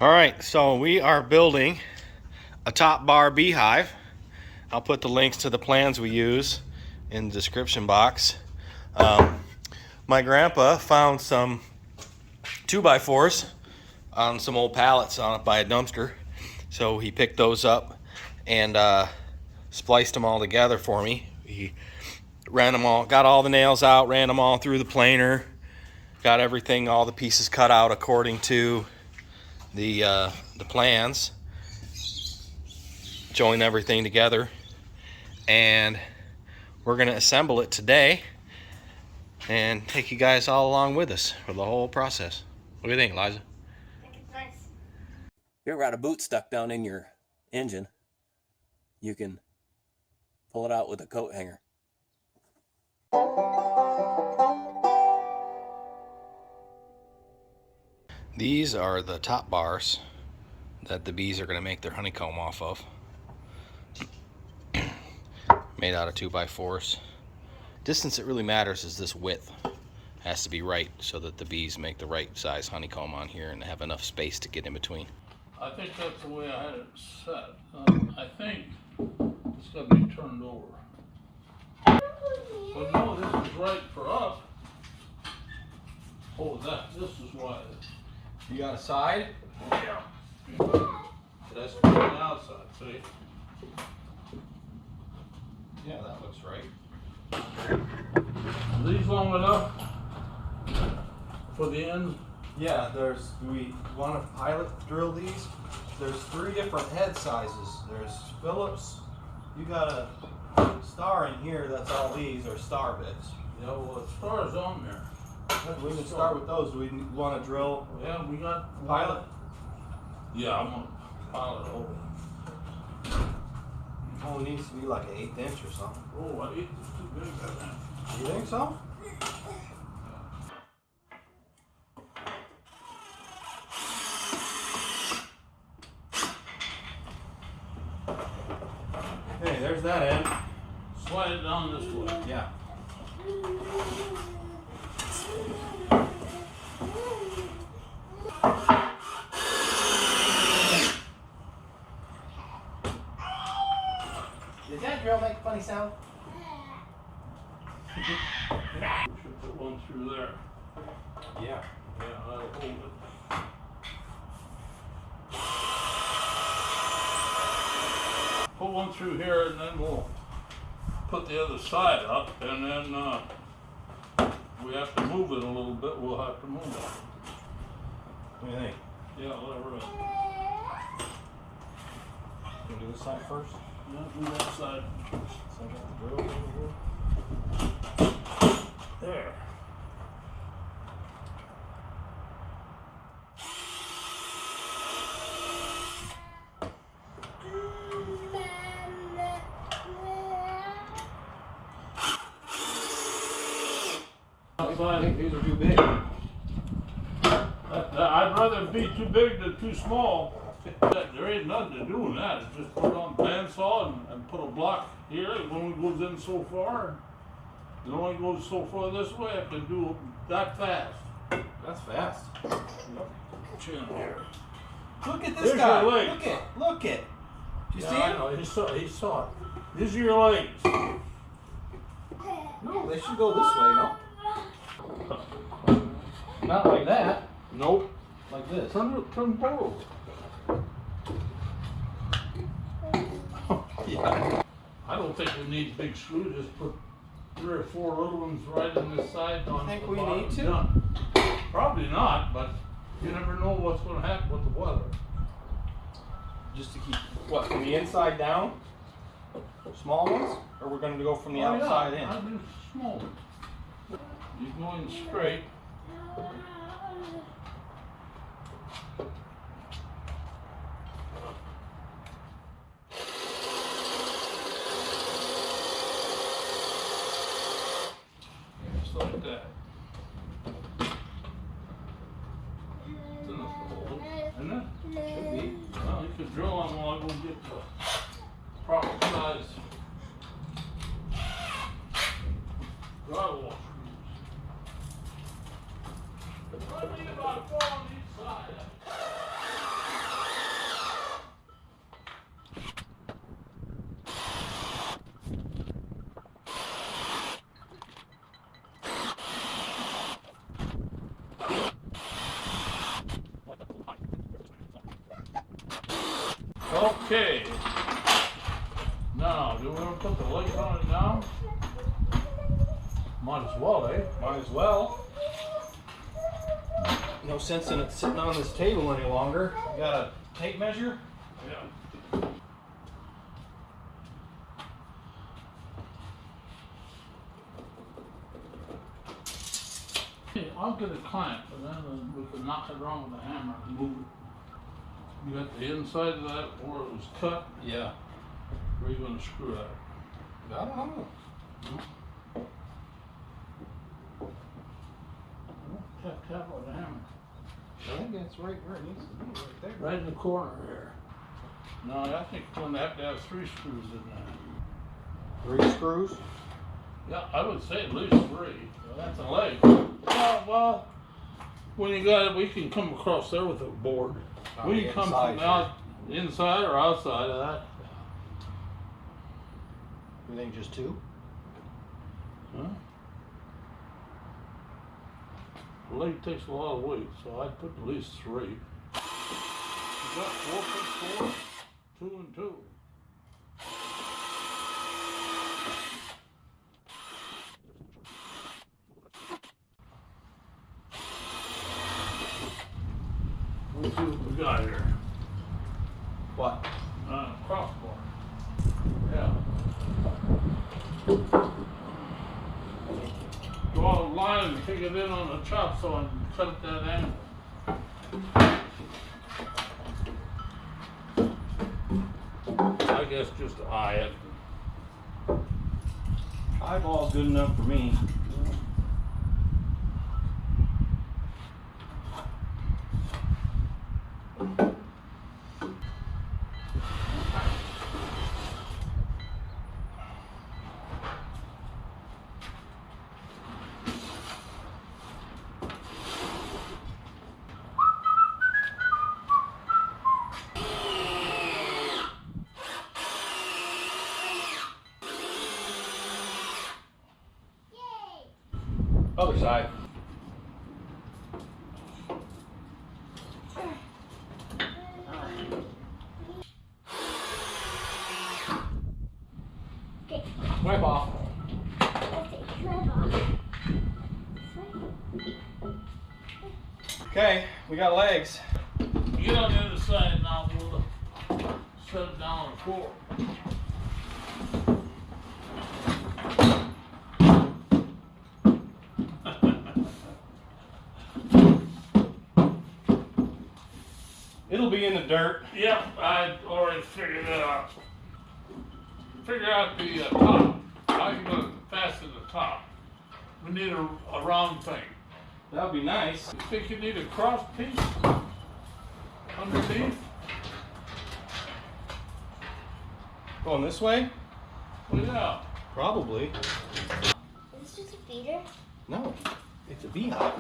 All right, so we are building a top bar beehive. I'll put the links to the plans we use in the description box. My grandpa found some 2x4s on some old pallets on by a dumpster. So he picked those up and spliced them all together for me. He ran them all, got all the nails out, ran them all through the planer, got everything, all the pieces cut out according to the plans, join everything together, and we're going to assemble it today and take you guys all along with us for the whole process. What do you think, Liza? I think it's nice. If you ever got a boot stuck down in your engine, you can pull it out with a coat hanger. These are the top bars that the bees are going to make their honeycomb off of. Made out of 2x4s. Distance that really matters is this width. Has to be right so that the bees make the right size honeycomb on here and have enough space to get in between. I think that's the way I had it set. I think it's got to be turned over. But no, this is right for us. Oh, this is why. You got a side? Yeah. That's on the outside, see? Yeah, that looks right. Are these long enough for the ends? Yeah, do we want to pilot drill these? There's 3 different head sizes. There's Phillips. You got a star in here that's all these are star bits. Yeah, well, the star's on there. We can start with those. Do we want to drill? Yeah, we got Pilot? Yeah, I'm gonna pilot over. Oh, it needs to be like an 1/8 inch or something. Oh, I think it's too big, I think. You think so? Hey, there's that end. Slide it down this way. Yeah. Did that drill make a funny sound? We should put one through there. Yeah. Yeah, that'll hold it. Put one through here and then we'll put the other side up, and then we have to move it a little bit. We'll have to move it. What do you think? Yeah, let her Can we do this side first? Yeah, do that side. So I got the drill over here. There. I think these are too big. I'd rather be too big than too small. There ain't nothing to do in that. It's just put it on the bandsaw and put a block here. It only goes in so far. It only goes so far this way. I can do that fast. That's fast. Chin here. Look at this There's guy. your leg. Look it. You see I it? know. He saw it. These are your legs. No, they should go this way, no? Not like that. Nope. Like this. Turn forward. Yeah. I don't think we need big screws. Just put 3 or 4 little ones right in the side. On Think the we bottom. need to? Done. Probably not, but you never know what's going to happen with the weather. Just to keep, what, from the inside down? Small ones? Or we're going to go from the outside in? I do small ones. You're going straight. Just like that. It's enough to hold, isn't it? Should be. Well, you could drill on while I go get the proper size drywall screws. I need about 4 on each side. Okay. Now, do we want to put the legs on it now? Might as well, eh? Might as well. No sense in it sitting on this table any longer. You got a tape measure? Yeah. Hey, I'll get a clamp and then we can knock it around with a hammer and move it. You got the inside of that where it was cut? Yeah. Where are you going to screw that? I don't know. Tap, tap with a hammer. I think that's right where it needs to be, right there. Right in the corner here. No, I think we're going to have 3 screws in there. 3 screws? Yeah, I would say at least 3. Well, that's a leg. Well, when you got it, we can come across there with a board. We can come from inside or outside of that. You think just 2? Huh? The leg takes a lot of weight, so I'd put at least 3. You got 4 foot 4, 2 and 2. Let's see what we got here. What? Crossbar. Yeah. Go out of line and take it in on the chop saw and cut it that angle. I guess just to eye it. Eyeball's good enough for me. Other side. Okay. Wipe off. Okay, we got legs. Get on the other side now, we'll set it down on the floor. It'll be in the dirt. Yep, I already figured it out. Figure out the top. How you going to fasten the top? We need a round thing. That would be nice. You think you need a cross piece underneath? Going this way? Well, yeah. Probably. Is this just a feeder? No, it's a beehive.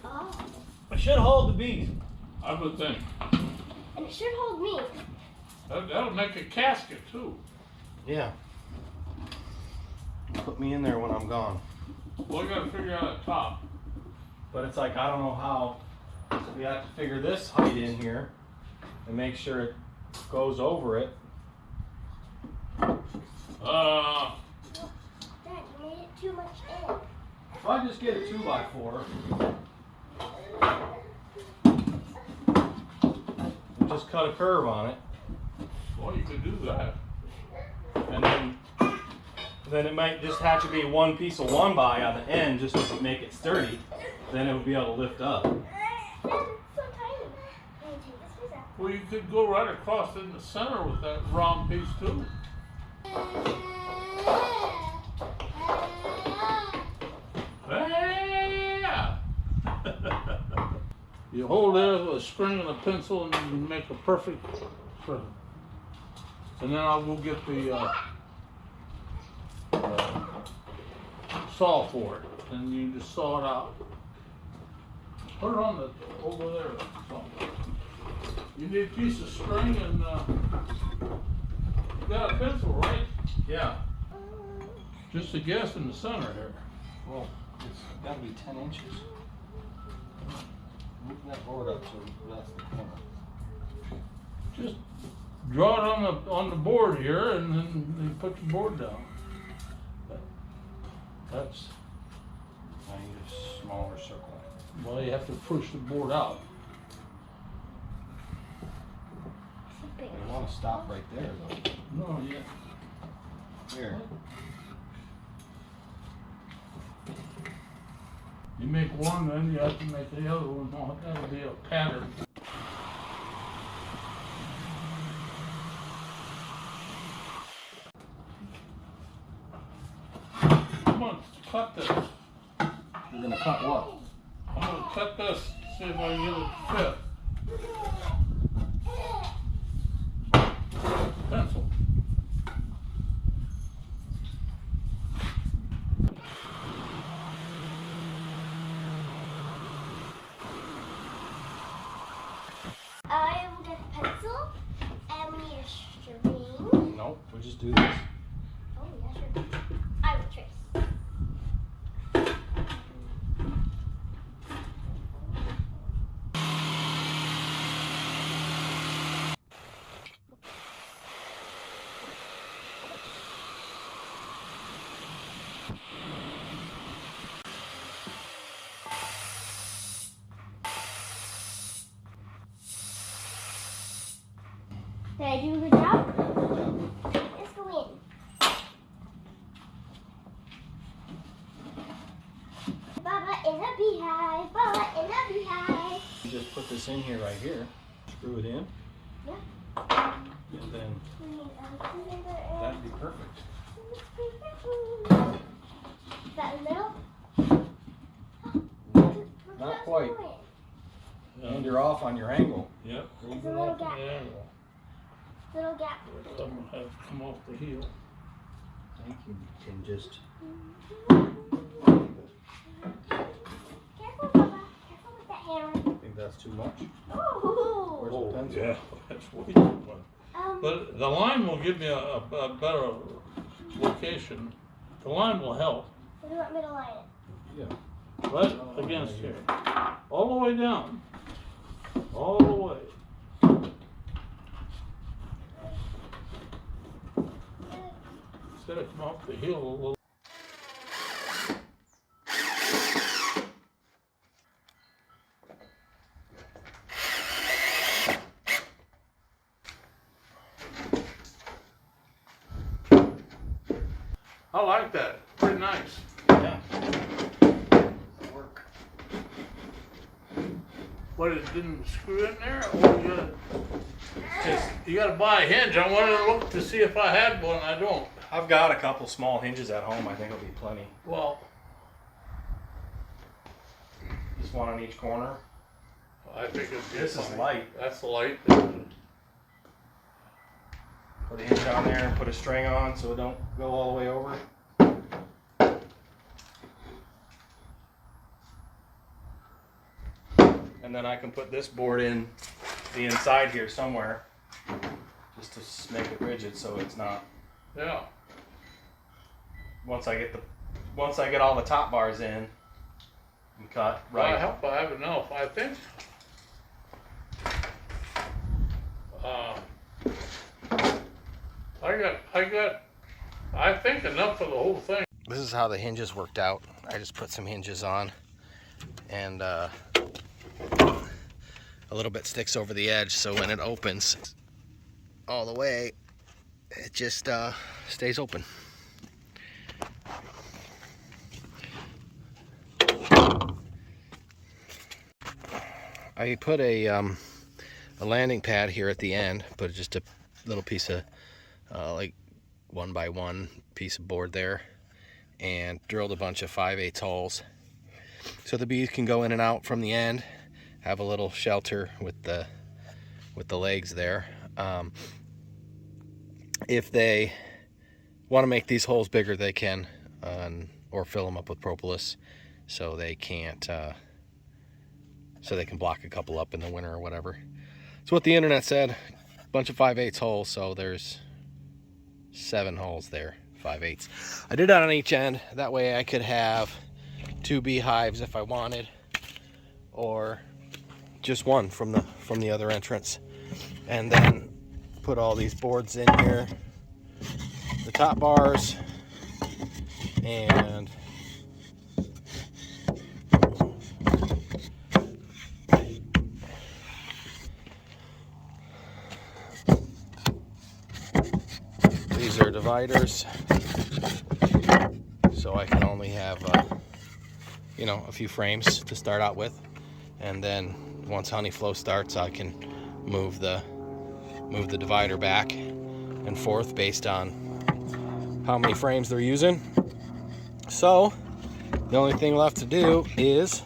Oh. It should hold the bees. I would think. And it should hold me. That'll make a casket too. Yeah. Put me in there when I'm gone. Well, we gotta figure out a top. But it's like, I don't know how. We have to figure this height in here and make sure it goes over it. Dad, you made it too much in. If I just get a 2x4 and just cut a curve on it, Well, you could do that. and then it might just have to be one piece of 1x on the end just to make it sturdy. Then it would be able to lift up. It's so tiny. Can you take this piece out? Well, you could go right across in the center with that round piece too. Yeah. You hold it with a string and a pencil and you make a perfect circle. And then I'll go get the saw for it, and you just saw it out. Put it on the over there. You need a piece of string and you got a pencil, right? Yeah. Just a guess in the center here. Well, it's got to be 10 inches. Move that board up so that's the corner. Just draw it on the board here, and then you put the board down. That's, I need a smaller circle. well, you have to push the board out. You want to stop right there, though. No, yeah. Here. You make one, then you have to make the other one. No, that'll be a pattern. I'm gonna cut this. You're gonna cut what? I'm gonna cut this, see if I can get it to fit. Pencil. I will get a pencil and we need a string. Nope, we just do this. Oh, yeah, sure. I will trace. Did I do a good job? Let's go in. Baba in a beehive. Baba in a beehive. You just put this in here right here. Screw it in. Yeah. And then We need a that'd be perfect. Is that in the middle? Not quite. And you're off on your angle. Yep. There's a little gap. Little gap. Some have come off the heel. I think you can just. Careful, Baba. Careful with that hammer. I think that's too much. Oh. Where's the pencil? Yeah, that's way too much. Um, But the line will give me a better location. The line will help. where do you want me to line it? Yeah. Right against here. All the way down. All the way. Instead of come off the heel a little. I like that. Pretty nice. Yeah. Work. But it didn't screw in there, or you gotta buy a hinge. I wanted to look to see if I had one. I don't. I've got a couple small hinges at home. I think it'll be plenty. Well, Just one on each corner. I think it's This is light. That's light. Put a hinge on there and put a string on so it don't go all the way over. And then I can put this board in the inside here somewhere, just to make it rigid so it's not. Yeah. Once I get all the top bars in and cut Right. I right. hope I have enough. I think. I think enough for the whole thing. This is how the hinges worked out. I just put some hinges on, and a little bit sticks over the edge, so when it opens all the way, it just stays open. I put a landing pad here at the end, put just a little piece of like 1x1 piece of board there, and drilled a bunch of 5/8 holes so the bees can go in and out from the end, have a little shelter with the legs there. If they want to make these holes bigger, they can, or fill them up with propolis so they can't so they can block a couple up in the winter or whatever. It's what the internet said. A bunch of 5/8 holes, so there's 7 holes there, 5/8. I did that on each end. That way I could have 2 beehives if I wanted, or just one from the other entrance. And then put all these boards in here. The top bars and these are dividers, so I can only have you know, a few frames to start out with, and then once honey flow starts, I can move the divider back and forth based on how many frames they're using. So the only thing left to do is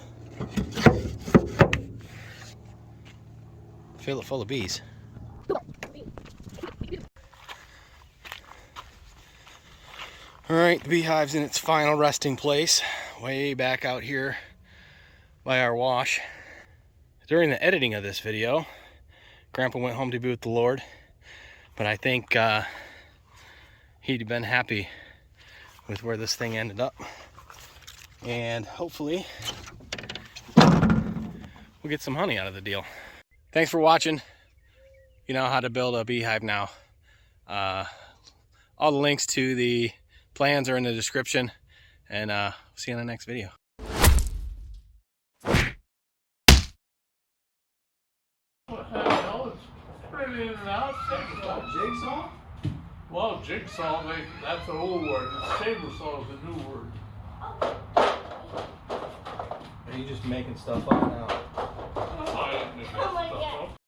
fill it full of bees. All right, the beehive's in its final resting place, way back out here by our wash. During the editing of this video, Grandpa went home to be with the Lord, but I think he'd been happy with where this thing ended up, and hopefully we'll get some honey out of the deal. Thanks for watching. You know how to build a beehive now. All the links to the plans are in the description, and see you in the next video. What the hell? It's pretty in and out. Jigsaw? Well, jigsaw, that's an old word. Saber saw is a new word. Are you just making stuff up now?